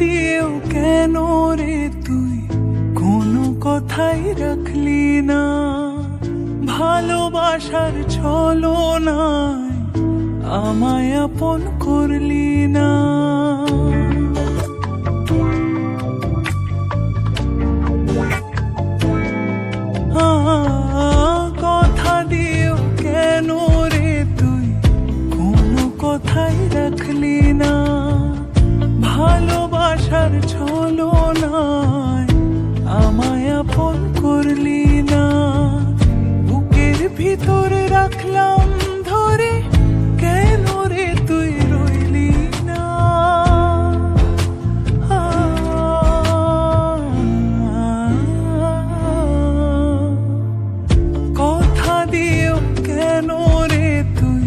দিয়েও কেন রে তুই কোনো কথাই রাখলি না, ভালোবাসার ছলনায় আমায় আপন করলি না। কথা দিয়েও কেন রে তুই কোনো কথাই রাখলি না, ভালোবাসার ছলনায় আমায় আপন করলি না। বুকের ভিতরে রাখলাম ধরে কেন রে তুই রইলি না। কথা দিয়েও কেন রে তুই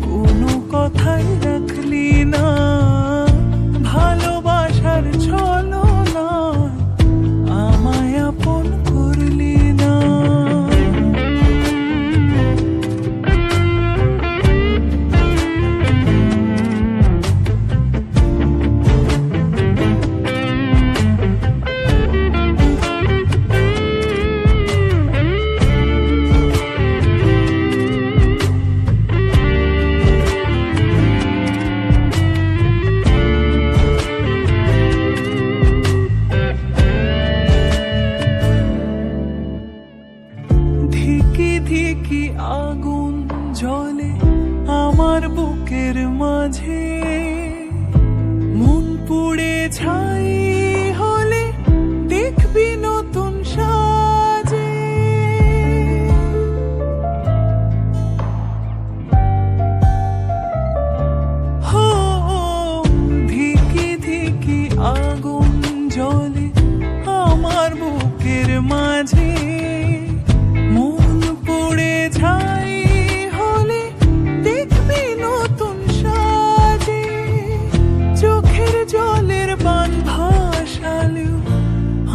কোনো কথাই রাখলি না, ভালোবাসার ছলনায় আমায় আপন করলি না। ধিকি ধিকি আগুন জ্বলে আমার বুকের মাঝে, মন পুড়ে ছাই হলে দেখবি নতুন সাজে। হো ধিকি ধিকি আগুন জ্বলে আমার বুকের মাঝে, মন পুড়ে ছাই হলে দেখবি নতুন সাজে। চোখের জলের বান ভাসালেও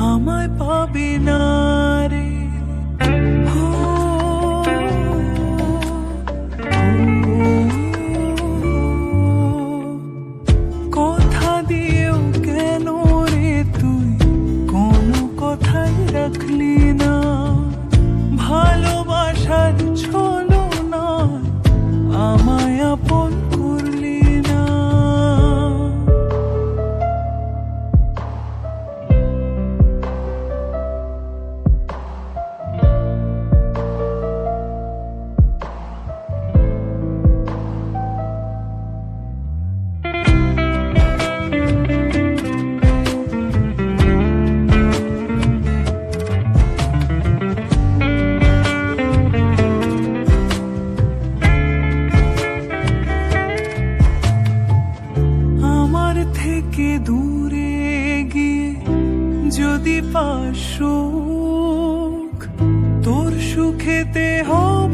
আমায় পাবি না রে। কথা দিয়েও কেন রে তুই কোনো কথাই রাখলি না, ভালোবাসার ছলনায় আমায় আপন করলি না। আমার থেকে দূরে গিয়ে যদি পাস সুখ, তোর সুখেতে হব